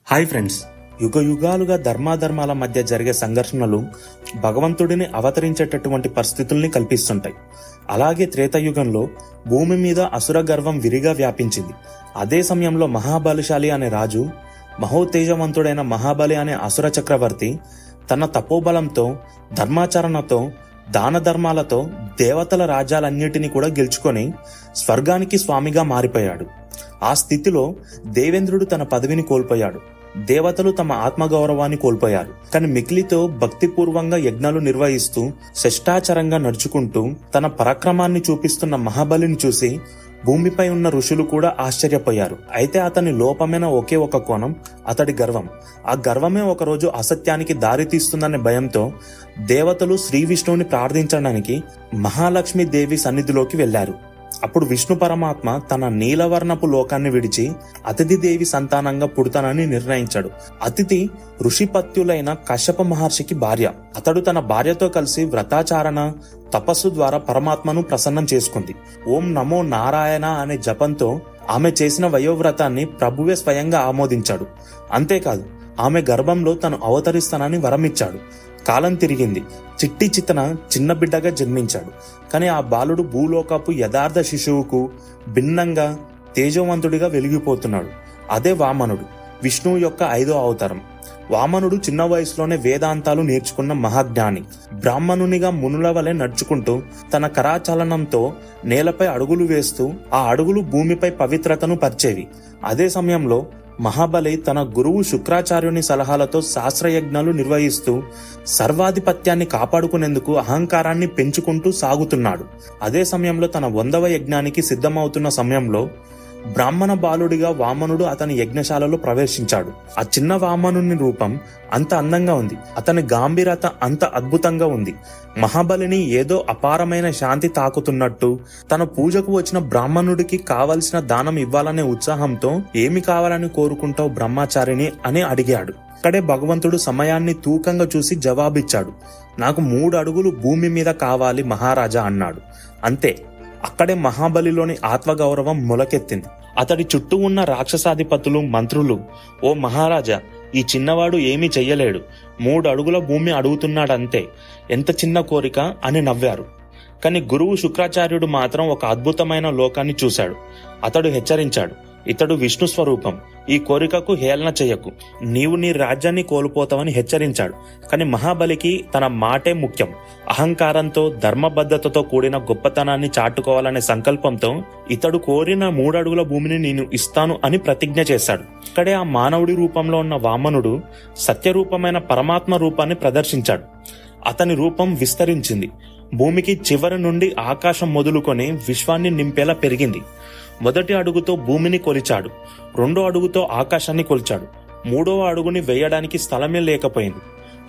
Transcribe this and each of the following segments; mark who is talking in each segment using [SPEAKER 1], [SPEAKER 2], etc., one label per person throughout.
[SPEAKER 1] Hi friends, యుగ యుగాలుగా ధర్మాధర్మాల మధ్య జరిగే సంఘర్షణలు భగవంతుడిని అవతరించేటటువంటి పరిస్థితుల్ని కల్పిస్తుంటాయి. అలాగే త్రేతాయుగంలో భూమి మీద అసుర గర్వం విరిగా వ్యాపించింది. అదే సమయంలో మహాబలిశాలి అనే రాజు, మహోతేజవంతుడైన మహాబలి అనే అసుర చక్రవర్తి తన తపోబలంతో, ధర్మాచరణతో, దాన ధర్మాలతో దేవతల రాజ్యాలన్నిటినీ కూడా గెలుచుకొని స్వర్గానికి స్వామిగా మారిపోయాడు. ఆ స్థితిలో దేవేంద్రుడు తన పదవిని కోల్పోయాడు. దేవతలు తమ ఆత్మగౌరవాన్ని కోల్పోయారు. కానీ మిక్కిలితో భక్తిపూర్వంగా యజ్ఞాలు నిర్వహిస్తూ శిష్టాచారంగా నడుచుకుంటూ తన పరాక్రమాన్ని చూపిస్తున్న మహాబలిని చూసి భూమిపై ఉన్న ఋషులు కూడా ఆశ్చర్యపోయారు. అయితే అతని లోపమైన ఒకే ఒక కోణం అతడి గర్వం. ఆ గర్వమే ఒకరోజు అసత్యానికి దారి తీస్తుందనే భయంతో దేవతలు శ్రీ విష్ణువుని ప్రార్థించడానికి మహాలక్ష్మి దేవి సన్నిధిలోకి వెళ్లారు. అప్పుడు విష్ణు పరమాత్మ తన నీలవర్ణపు లోకాన్ని విడిచి అతిథి దేవి సంతానంగా పుడతానని నిర్ణయించాడు. అతిథి ఋషిపత్యులైన కశ్యప మహర్షికి భార్య. అతడు తన భార్యతో కలిసి వ్రతాచారణ, తపస్సు ద్వారా పరమాత్మను ప్రసన్నం చేసుకుంది. ఓం నమో నారాయణ అనే జపంతో ఆమె చేసిన వయోవ్రతాన్ని ప్రభువే స్వయంగా ఆమోదించాడు. అంతేకాదు, ఆమె గర్భంలో తను అవతరిస్తానని వరమిచ్చాడు. కాలం తిరిగింది. చిట్టి చిత్తన చిన్న బిడ్డగా జన్మించాడు. కానీ ఆ బాలుడు భూలోకపు యథార్థ శిశువుకు భిన్నంగా తేజవంతుడిగా వెలిగిపోతున్నాడు. అదే వామనుడు, విష్ణువు యొక్క 5వ అవతారం. వామనుడు చిన్న వయసులోనే వేదాంతాలు నేర్చుకున్న మహాజ్ఞాని. బ్రాహ్మణునిగా మునుల వలె నడుచుకుంటూ తన కరాచలనంతో నేలపై అడుగులు వేస్తూ ఆ అడుగులు భూమిపై పవిత్రతను పరిచేవి. అదే సమయంలో మహాబలి తన గురువు శుక్రాచార్యుని సలహాలతో శాస్త్రయజ్ఞాలు నిర్వహిస్తూ సర్వాధిపత్యాన్ని కాపాడుకునేందుకు అహంకారాన్ని పెంచుకుంటూ సాగుతున్నాడు. అదే సమయంలో తన 100వ యజ్ఞానికి సిద్ధమవుతున్న సమయంలో బ్రాహ్మణ బాలుడిగా వామనుడు అతని యజ్ఞశాలలో ప్రవేశించాడు. ఆ చిన్న వామనుని రూపం అంత అందంగా ఉంది. అతని గాంభీర్యత అంత అద్భుతంగా ఉంది. మహాబలిని ఏదో అపారమైన శాంతి తాకుతున్నట్టు తన పూజకు వచ్చిన బ్రాహ్మణుడికి కావలసిన దానం ఇవ్వాలనే ఉత్సాహంతో ఏమి కావాలని కోరుకుంటావు బ్రహ్మచారిని అని అడిగాడు. అక్కడే భగవంతుడు సమయాన్ని తూకంగా చూసి జవాబిచ్చాడు. నాకు 3 అడుగులు భూమి మీద కావాలి మహారాజా అన్నాడు. అంతే, అక్కడే మహాబలిలోని ఆత్మగౌరవం మొలకెత్తింది. అతడి చుట్టూ ఉన్న రాక్షసాధిపతులు, మంత్రులు, ఓ మహారాజా, ఈ చిన్నవాడు ఏమీ చెయ్యలేడు, 3 అడుగుల భూమి అడుగుతున్నాడంతే, ఎంత చిన్న కోరిక అని నవ్వారు. కానీ గురువు శుక్రాచార్యుడు మాత్రం ఒక అద్భుతమైన లోకాన్ని చూశాడు. అతడు హెచ్చరించాడు, ఇతడు విష్ణు స్వరూపం, ఈ కోరికకు హేళన చెయ్యకు, నీవు నీ రాజ్యాన్ని కోల్పోతావని హెచ్చరించాడు. కానీ మహాబలికి తన మాటే ముఖ్యం. అహంకారంతో, ధర్మబద్ధతతో కూడిన గొప్పతనాన్ని చాటుకోవాలనే సంకల్పంతో ఇతడు కోరిన 3 అడుగుల భూమిని నేను ఇస్తాను అని ప్రతిజ్ఞ చేశాడు. ఇక్కడే ఆ మానవుడి రూపంలో ఉన్న వామనుడు సత్యరూపమైన పరమాత్మ రూపాన్ని ప్రదర్శించాడు. అతని రూపం విస్తరించింది. భూమికి చివరి నుండి ఆకాశం మొదలుకొని విశ్వాన్ని నింపేలా పెరిగింది. మొదటి అడుగుతో భూమిని కొలిచాడు, 2వ అడుగుతో ఆకాశాన్ని కొలిచాడు, 3వ అడుగుని వేయడానికి స్థలమే లేకపోయింది.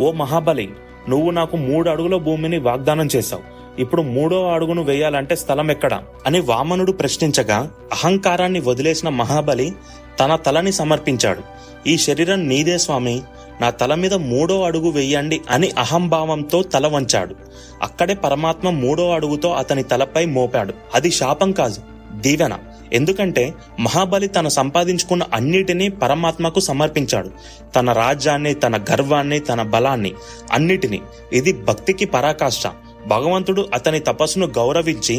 [SPEAKER 1] ఓ మహాబలి, నువ్వు నాకు 3 అడుగుల భూమిని వాగ్దానం చేశావు, ఇప్పుడు 3వ అడుగును వేయాలంటే స్థలం ఎక్కడా అని వామనుడు ప్రశ్నించగా అహంకారాన్ని వదిలేసిన మహాబలి తన తలని సమర్పించాడు. ఈ శరీరం నీదే స్వామి, నా తల మీద 3వ అడుగు వేయండి అని అహంభావంతో తల వంచాడు. అక్కడే పరమాత్మ 3వ అడుగుతో అతని తలపై మోపాడు. అది శాపం కాదు, దీవెన. ఎందుకంటే మహాబలి తను సంపాదించుకున్న అన్నిటినీ పరమాత్మకు సమర్పించాడు. తన రాజ్యాన్ని, తన గర్వాన్ని, తన బలాన్ని, అన్నిటినీ. ఇది భక్తికి పరాకాష్ఠ. భగవంతుడు అతని తపస్సును గౌరవించి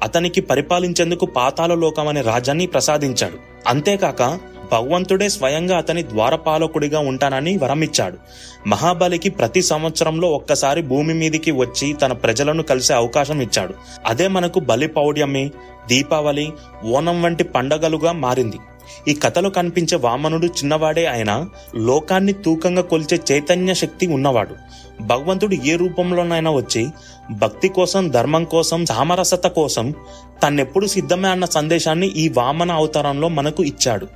[SPEAKER 1] అతనికి పరిపాలించేందుకు పాతాళ లోకం అనే రాజ్యాన్ని ప్రసాదించాడు. అంతేకాక భగవంతుడే స్వయంగా అతని ద్వారపాలకుడిగా ఉంటానని వరమిచ్చాడు. మహాబలికి ప్రతి సంవత్సరంలో ఒక్కసారి భూమి మీదికి వచ్చి తన ప్రజలను కలిసే అవకాశం ఇచ్చాడు. అదే మనకు బలి పౌర్ణమి, దీపావళి, ఓణం వంటి పండగలుగా మారింది. ఈ కథలో కనిపించే వామనుడు చిన్నవాడే అయినా లోకాన్ని తూకంగా కొలిచే చైతన్య శక్తి ఉన్నవాడు. భగవంతుడు ఏ రూపంలోనైనా వచ్చి భక్తి కోసం, ధర్మం కోసం, సామరస్యత కోసం తన్నెప్పుడు సిద్ధమే అన్న సందేశాన్ని ఈ వామన అవతారంలో మనకు ఇచ్చాడు.